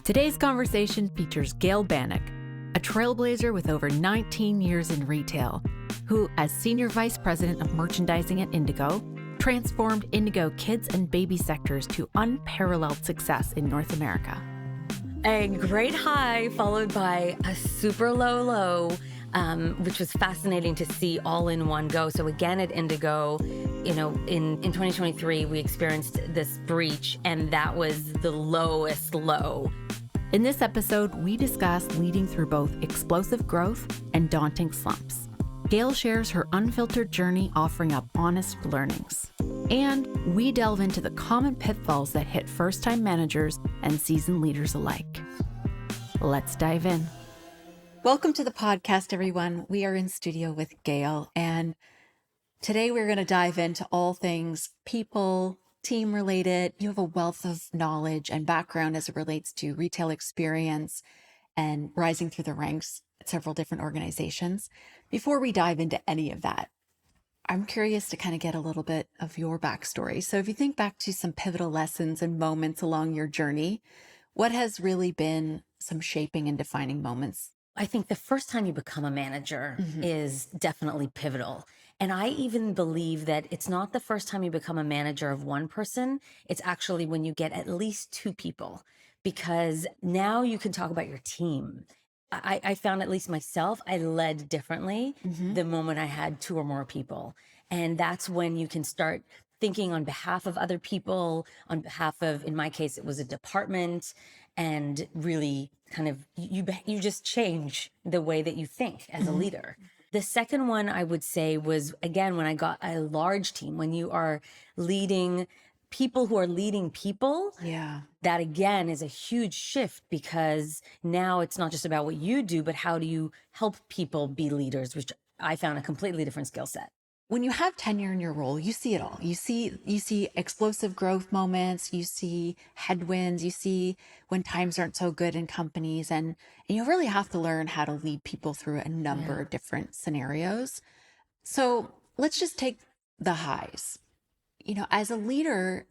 Today's conversation features Gail, a trailblazer with over 19 years in retail, who, as Senior Vice President of Merchandising at Indigo, transformed Indigo kids and baby sectors to unparalleled success in North America. A great high followed by a super low, which was fascinating to see all in one go. So again, at Indigo, in 2023, we experienced this breach, and that was the lowest low. In this episode, we discuss leading through both explosive growth and daunting slumps. Gail shares her unfiltered journey, offering up honest learnings. And we delve into the common pitfalls that hit first-time managers and seasoned leaders alike. Let's dive in. Welcome to the podcast, everyone. We are in studio with Gail, and today we're going to dive into all things people, team related. You have a wealth of knowledge and background as it relates to retail experience and rising through the ranks at several different organizations. Before we dive into any of that, I'm curious to kind of get a little bit of your backstory. So if you think back to some pivotal lessons and moments along your journey, what has really been some shaping and defining moments? I think the first time you become a manager is definitely pivotal. And I even believe that it's not the first time you become a manager of one person. It's actually when you get at least two people, because now you can talk about your team. I found, at least myself, I led differently the moment I had two or more people. And that's when you can start thinking on behalf of other people, on behalf of, in my case, it was a department, and really kind of, you just change the way that you think as a leader. The second one I would say was, again, when I got a large team, when you are leading people who are leading people, that again is a huge shift, because now it's not just about what you do, but how do you help people be leaders, which I found a completely different skill set. When you have tenure in your role, you see it all. You see explosive growth moments, you see headwinds, you see when times aren't so good in companies, and you really have to learn how to lead people through a number of different scenarios. So let's just take the highs. As a leader,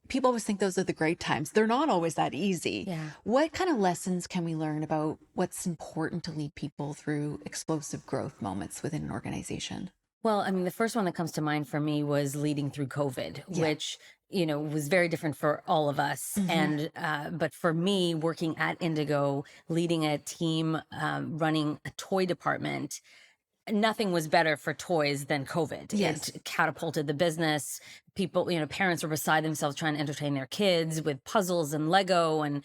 people always think those are the great times. They're not always that easy. Yeah. What kind of lessons can we learn about what's important to lead people through explosive growth moments within an organization? Well, I mean, the first one that comes to mind for me was leading through COVID, which, was very different for all of us. And, but for me, working at Indigo, leading a team, running a toy department, nothing was better for toys than COVID. Yes. It catapulted the business. People, parents were beside themselves trying to entertain their kids with puzzles and Lego and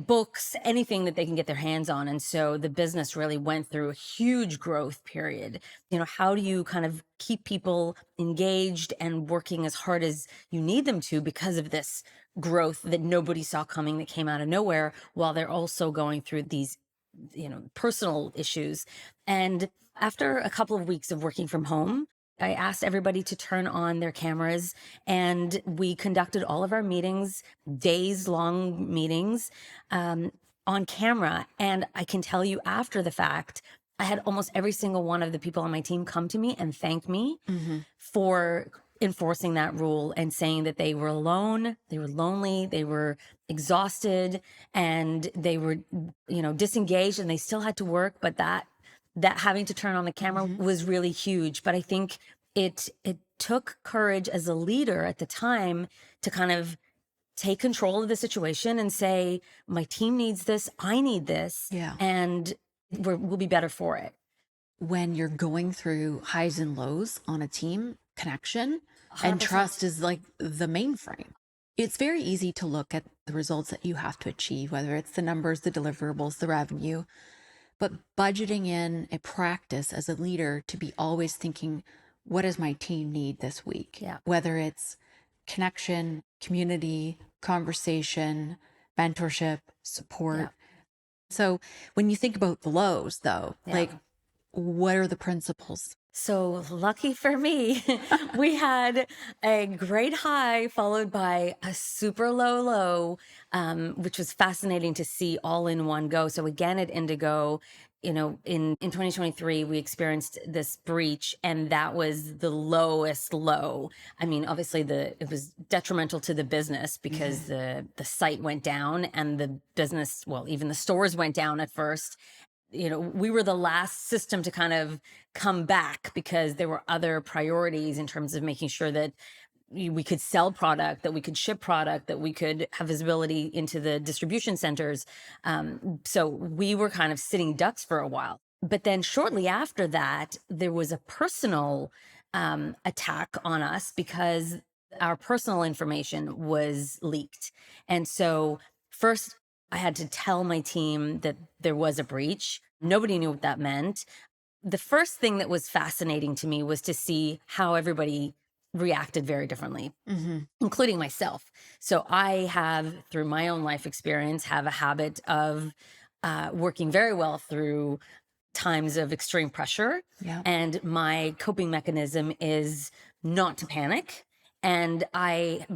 books, anything that they can get their hands on. And so the business really went through a huge growth period. How do you kind of keep people engaged and working as hard as you need them to, because of this growth that nobody saw coming, that came out of nowhere, while they're also going through these personal issues. And after a couple of weeks of working from home, I asked everybody to turn on their cameras, and we conducted all of our meetings, days-long meetings, on camera. And I can tell you, after the fact, I had almost every single one of the people on my team come to me and thank me for enforcing that rule, and saying that they were alone, they were lonely, they were exhausted, and they were, disengaged, and they still had to work, but that having to turn on the camera was really huge. But I think it took courage as a leader at the time to kind of take control of the situation and say, my team needs this, I need this, and we'll be better for it. When you're going through highs and lows on a team, connection 100%. And trust is like the mainframe. It's very easy to look at the results that you have to achieve, whether it's the numbers, the deliverables, the revenue, but budgeting in a practice as a leader to be always thinking, what does my team need this week? Whether it's connection, community, conversation, mentorship, support. So when you think about the lows, though, like, what are the principles? So lucky for me, we had a great high followed by a super low, which was fascinating to see all in one go. So again, at Indigo, in 2023, we experienced this breach, and that was the lowest low. I mean, obviously it was detrimental to the business because the site went down and the business, well, even the stores went down at first. We were the last system to kind of come back because there were other priorities in terms of making sure that we could sell product, that we could ship product, that we could have visibility into the distribution centers. So we were kind of sitting ducks for a while. But then shortly after that, there was a personal attack on us because our personal information was leaked. And so first, I had to tell my team that there was a breach. Nobody knew what that meant. The first thing that was fascinating to me was to see how everybody reacted very differently, including myself. So I have, through my own life experience, have a habit of working very well through times of extreme pressure. Yeah. And my coping mechanism is not to panic. And I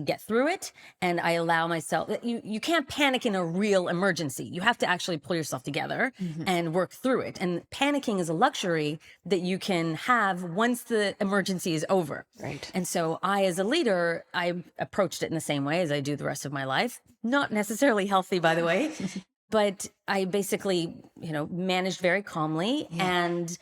get through it and I allow myself, you can't panic in a real emergency. You have to actually pull yourself together and work through it. And panicking is a luxury that you can have once the emergency is over. Right. And so I, as a leader, I approached it in the same way as I do the rest of my life. Not necessarily healthy, by the way. But I basically, managed very calmly. Yeah. And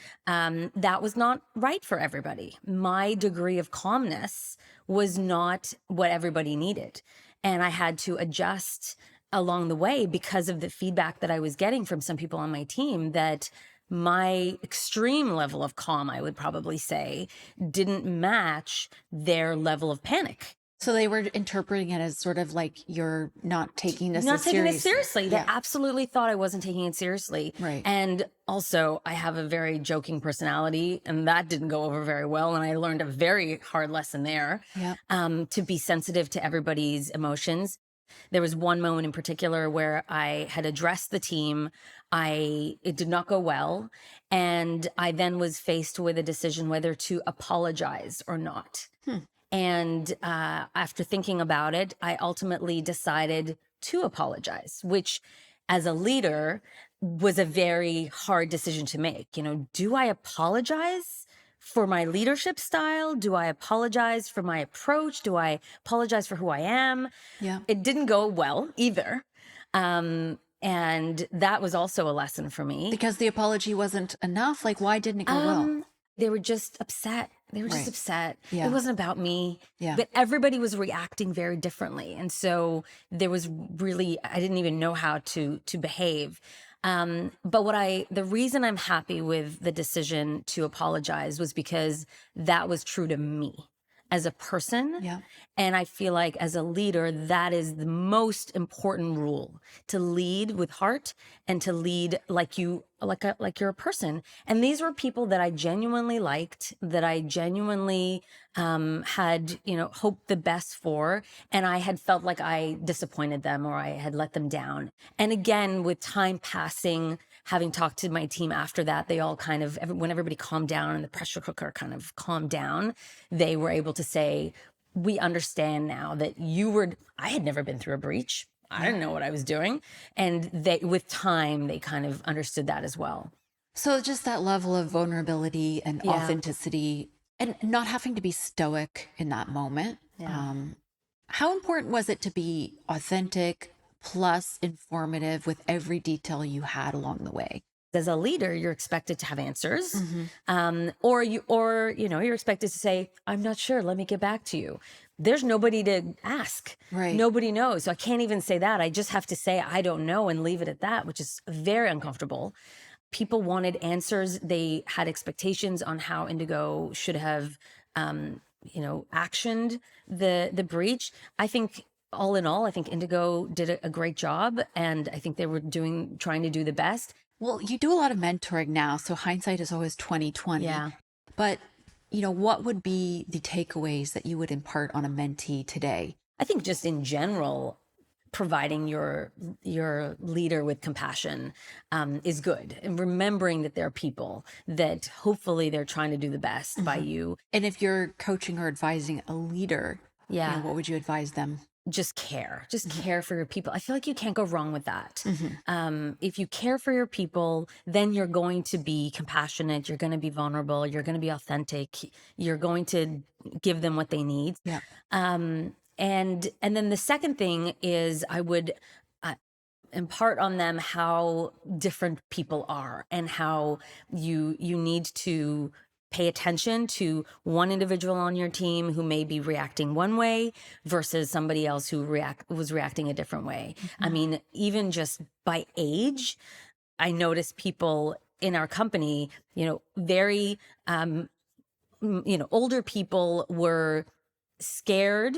that was not right for everybody. My degree of calmness was not what everybody needed. And I had to adjust along the way because of the feedback that I was getting from some people on my team that my extreme level of calm, I would probably say, didn't match their level of panic. So they were interpreting it as sort of like you're not taking this seriously. Yeah. They absolutely thought I wasn't taking it seriously. Right. And also, I have a very joking personality, and that didn't go over very well. And I learned a very hard lesson there. Yeah. To be sensitive to everybody's emotions. There was one moment in particular where I had addressed the team. It did not go well. And I then was faced with a decision whether to apologize or not. And after thinking about it, I ultimately decided to apologize, which as a leader was a very hard decision to make. Do I apologize for my leadership style? Do I apologize for my approach? Do I apologize for who I am? Yeah. It didn't go well either. And that was also a lesson for me. Because the apology wasn't enough? Like, why didn't it go well? They were just upset. They were just Right. upset. Yeah. It wasn't about me. Yeah. But everybody was reacting very differently. And so there was really, I didn't even know how to behave. But the reason I'm happy with the decision to apologize was because that was true to me as a person. Yeah. And I feel like as a leader, that is the most important rule, to lead with heart and to lead like you're a person. And these were people that I genuinely liked, that I genuinely had, hoped the best for. And I had felt like I disappointed them or I had let them down. And again, with time passing, having talked to my team after that, they all kind of, when everybody calmed down and the pressure cooker kind of calmed down, they were able to say, we understand now that I had never been through a breach. I didn't know what I was doing. And with time, they kind of understood that as well. So just that level of vulnerability and authenticity and not having to be stoic in that moment. Yeah. How important was it to be authentic plus informative with every detail you had along the way? As a leader, you're expected to have answers, or you're expected to say, "I'm not sure. Let me get back to you." There's nobody to ask. Right. Nobody knows. So I can't even say that. I just have to say, I don't know, and leave it at that, which is very uncomfortable. People wanted answers. They had expectations on how Indigo should have, actioned the breach. I think all in all, I think Indigo did a great job, and I think they were trying to do the best. Well, you do a lot of mentoring now, so hindsight is always 20/20. Yeah. But, what would be the takeaways that you would impart on a mentee today? I think just in general, providing your leader with compassion is good. And remembering that there are people that hopefully they're trying to do the best by you. And if you're coaching or advising a leader, Yeah. what would you advise them? just care for your people. I feel like you can't go wrong with that. If you care for your people, then you're going to be compassionate, you're going to be vulnerable, you're going to be authentic, you're going to give them what they need. Yeah. And then the second thing is I would impart on them how different people are and how you need to pay attention to one individual on your team who may be reacting one way versus somebody else who was reacting a different way. I mean, even just by age, I notice people in our company, very, older people were scared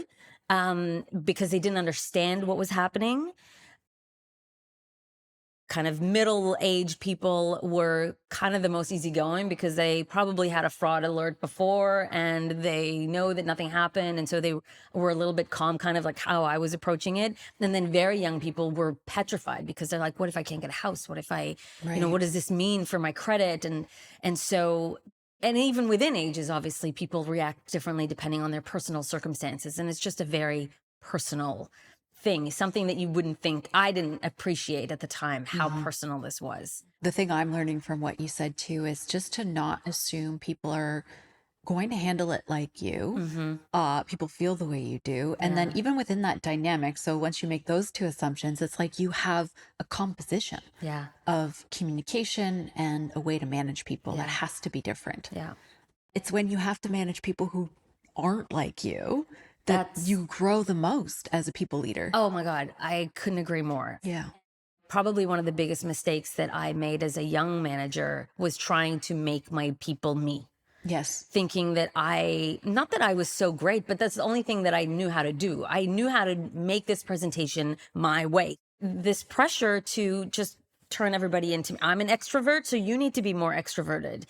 because they didn't understand what was happening. Kind of middle-aged people were kind of the most easygoing because they probably had a fraud alert before and they know that nothing happened. And so they were a little bit calm, kind of like how I was approaching it. And then very young people were petrified because they're like, what if I can't get a house? What if I, what does this mean for my credit? And so, and even within ages, obviously people react differently depending on their personal circumstances. And it's just a very personal thing, something that you wouldn't think. I didn't appreciate at the time how personal this was. The thing I'm learning from what you said too is just to not assume people are going to handle it like you. People feel the way you do. And then even within that dynamic, so once you make those two assumptions, it's like you have a composition of communication and a way to manage people that has to be different. It's when you have to manage people who aren't like you that you grow the most as a people leader. Oh my God, I couldn't agree more. Yeah. Probably one of the biggest mistakes that I made as a young manager was trying to make my people me. Yes. Thinking that not that I was so great, but that's the only thing that I knew how to do. I knew how to make this presentation my way. This pressure to just turn everybody into, I'm an extrovert, so you need to be more extroverted.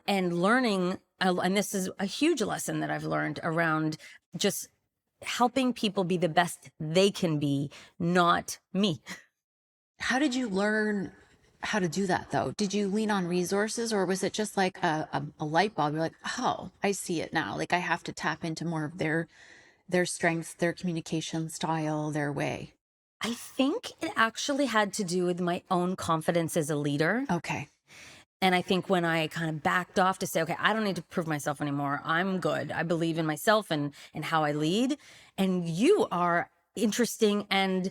And learning, and this is a huge lesson that I've learned around just helping people be the best they can be, not me. How did you learn how to do that though? Did you lean on resources or was it just like a light bulb? You're like, oh, I see it now. Like I have to tap into more of their strengths, their communication style, their way. I think it actually had to do with my own confidence as a leader. Okay. And I think when I kind of backed off to say, okay, I don't need to prove myself anymore. I'm good. I believe in myself and how I lead. And you are interesting and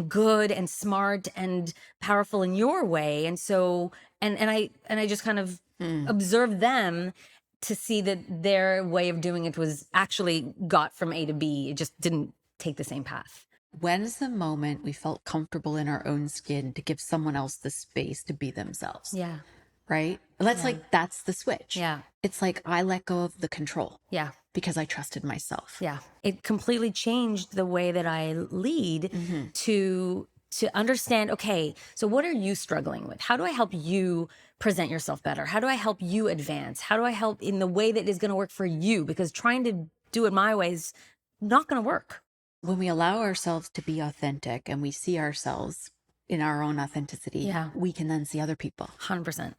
good and smart and powerful in your way. And so, and I just kind of observed them to see that their way of doing it was actually got from A to B. It just didn't take the same path. When's the moment we felt comfortable in our own skin to give someone else the space to be themselves? Yeah. Right? That's like, that's the switch. Yeah. It's like, I let go of the control. Yeah. Because I trusted myself. Yeah. It completely changed the way that I lead to understand, okay, so what are you struggling with? How do I help you present yourself better? How do I help you advance? How do I help in the way that is going to work for you? Because trying to do it my way is not going to work. When we allow ourselves to be authentic and we see ourselves in our own authenticity, we can then see other people. 100%.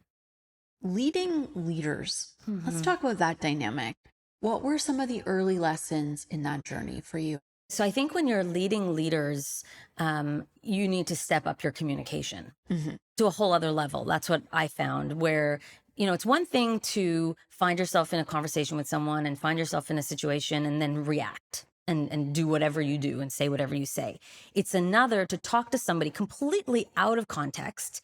Leading leaders. Let's talk about that dynamic. What were some of the early lessons in that journey for you? So I think when you're leading leaders, you need to step up your communication to a whole other level. That's what I found, where, it's one thing to find yourself in a conversation with someone and find yourself in a situation and then react and do whatever you do and say whatever you say. It's another to talk to somebody completely out of context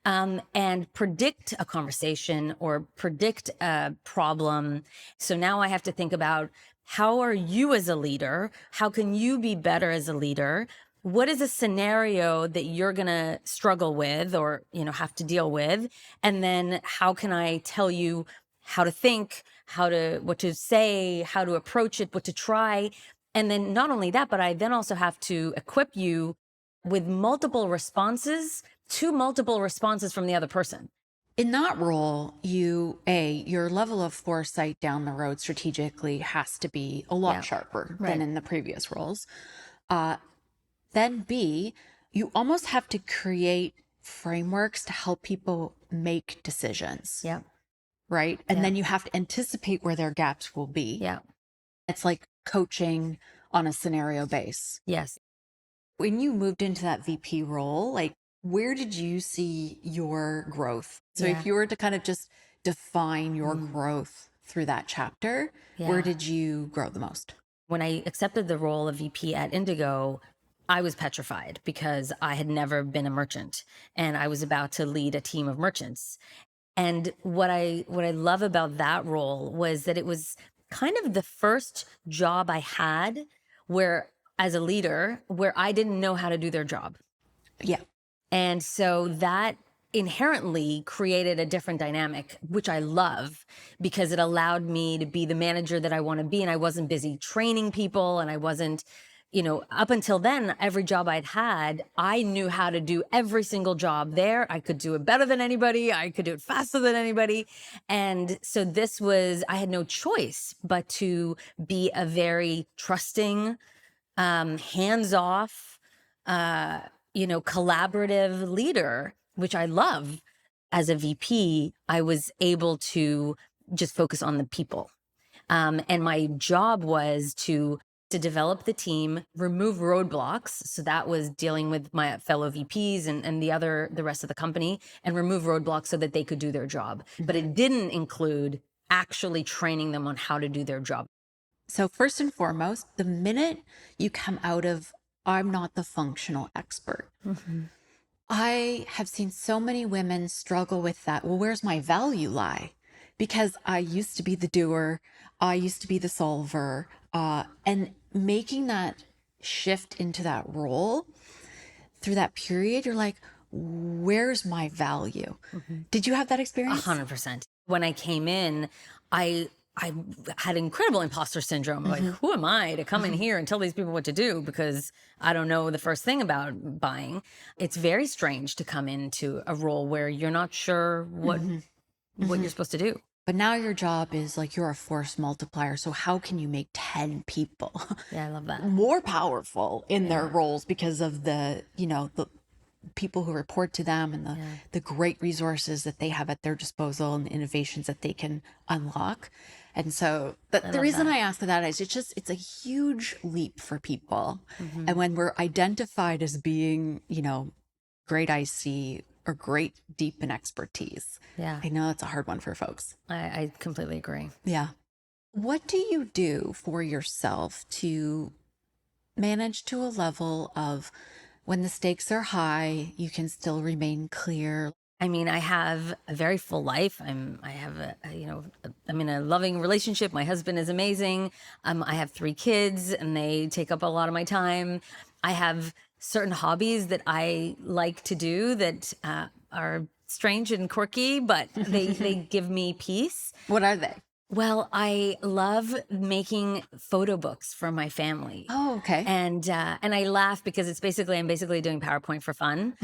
and predict a conversation or predict a problem. So now I have to think about, how are you as a leader? How can you be better as a leader? What is a scenario that you're going to struggle with or, have to deal with? And then how can I tell you how to think, what to say, how to approach it, what to try? And then not only that, but I then also have to equip you with multiple responses from the other person. In that role, your level of foresight down the road strategically has to be a lot sharper than in the previous roles. Then B, you almost have to create frameworks to help people make decisions. Yeah. Right? And then you have to anticipate where their gaps will be. Yeah. It's like coaching on a scenario base. Yes. When you moved into that VP role, like where did you see your growth? So Yeah. if you were to kind of just define your growth through that chapter, where Yeah. did you grow the most? When I accepted the role of VP at Indigo, I was petrified because I had never been a merchant and I was about to lead a team of merchants. And what I love about that role was that it was kind of the first job I had where, as a leader, where I didn't know how to do their job. Yeah. And so that inherently created a different dynamic, which I love because it allowed me to be the manager that I want to be. And I wasn't busy training people, and I wasn't, up until then, every job I'd had, I knew how to do every single job there. I could do it better than anybody. I could do it faster than anybody. And so I had no choice but to be a very trusting, hands-off, collaborative leader, which I love. As a VP, I was able to just focus on the people. And my job was to develop the team, remove roadblocks. So that was dealing with my fellow VPs and the rest of the company, and remove roadblocks so that they could do their job. But it didn't include actually training them on how to do their job. So first and foremost, the minute you come out of, I'm not the functional expert. I have seen so many women struggle with that. Well, where's my value lie? Because I used to be the doer, I used to be the solver, and making that shift into that role through that period, you're like, where's my value? Did you have that experience? 100%. When I came in, I had incredible imposter syndrome. Like, who am I to come in here and tell these people what to do? Because I don't know the first thing about buying. It's very strange to come into a role where you're not sure what you're supposed to do. But now your job is like, you're a force multiplier. So how can you make 10 people Yeah, I love that. more powerful in their roles because of the people who report to them and the great resources that they have at their disposal and the innovations that they can unlock. And so the reason I ask that is it's a huge leap for people. And when we're identified as being, great IC or great deep in expertise, I know it's a hard one for folks. I completely agree. Yeah. What do you do for yourself to manage to a level of when the stakes are high, you can still remain clear? I mean, I have a very full life. I'm in a loving relationship. My husband is amazing. I have 3 kids and they take up a lot of my time. I have certain hobbies that I like to do that are strange and quirky, but they give me peace. What are they? Well, I love making photo books for my family. Oh, okay. And I laugh because I'm basically doing PowerPoint for fun.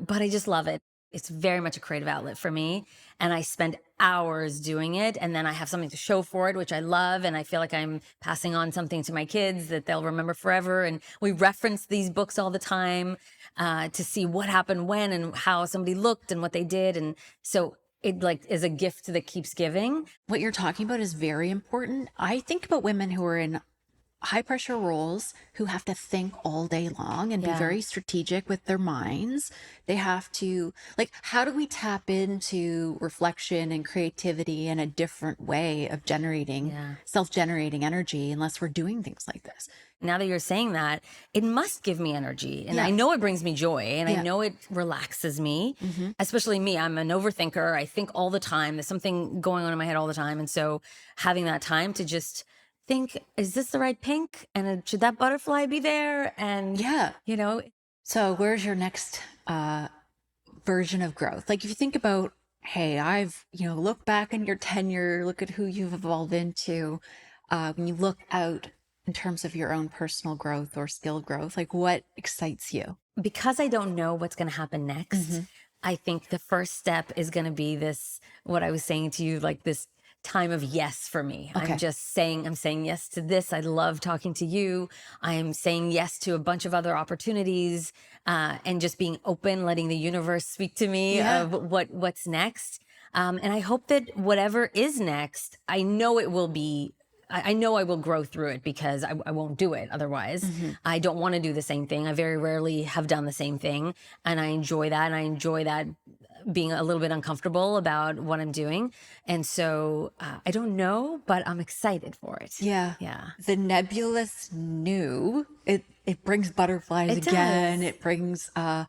But I just love it. It's very much a creative outlet for me. And I spend hours doing it. And then I have something to show for it, which I love. And I feel like I'm passing on something to my kids that they'll remember forever. And we reference these books all the time to see what happened when and how somebody looked and what they did. And so it is a gift that keeps giving. What you're talking about is very important. I think about women who are in high pressure roles who have to think all day long and be very strategic with their minds. They have to, how do we tap into reflection and creativity in a different way of generating, self-generating energy unless we're doing things like this? Now that you're saying that, it must give me energy. And I know it brings me joy and I know it relaxes me, especially me. I'm an overthinker. I think all the time. There's something going on in my head all the time. And so having that time to just think, is this the right pink? And should that butterfly be there? And, So where's your next version of growth? Like if you think about, hey, I've, look back in your tenure, look at who you've evolved into. When you look out in terms of your own personal growth or skill growth, like what excites you? Because I don't know what's going to happen next, I think the first step is going to be this, what I was saying to you, like this time of yes for me. Okay. I'm saying yes to this. I love talking to you. I'm saying yes to a bunch of other opportunities, and just being open, letting the universe speak to me of what's next. And I hope that whatever is next, I know it will be I know I will grow through it because I won't do it otherwise. I don't want to do the same thing. I very rarely have done the same thing. And I enjoy that. And I enjoy that being a little bit uncomfortable about what I'm doing. And so I don't know, but I'm excited for it. Yeah. The nebulous new, it brings butterflies again. It brings a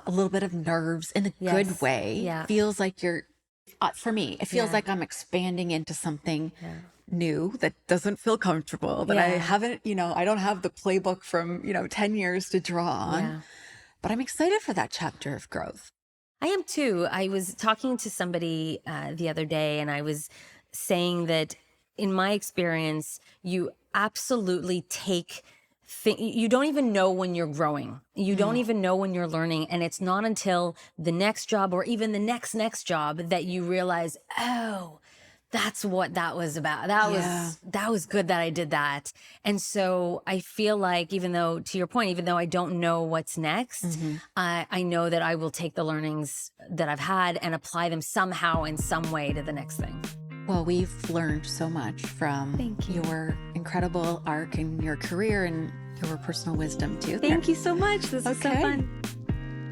little bit of nerves in a good way. Yeah. Feels like you're, for me, it feels like I'm expanding into something new that doesn't feel comfortable, that I haven't, I don't have the playbook from, 10 years to draw on, but I'm excited for that chapter of growth. I am too. I was talking to somebody the other day, and I was saying that in my experience, you absolutely you don't even know when you're growing. You don't even know when you're learning. And it's not until the next job or even the next job that you realize, oh, that's what that was about. That was good that I did that. And so I feel like, even though, to your point, even though I don't know what's next, I know that I will take the learnings that I've had and apply them somehow in some way to the next thing. Well, we've learned so much from your incredible arc in your career and your personal wisdom too. Thank you so much. This is so fun.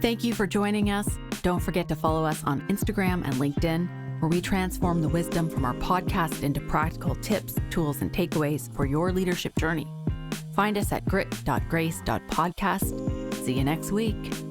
Thank you for joining us. Don't forget to follow us on Instagram and LinkedIn, where we transform the wisdom from our podcast into practical tips, tools, and takeaways for your leadership journey. Find us at grit.grace.podcast. See you next week.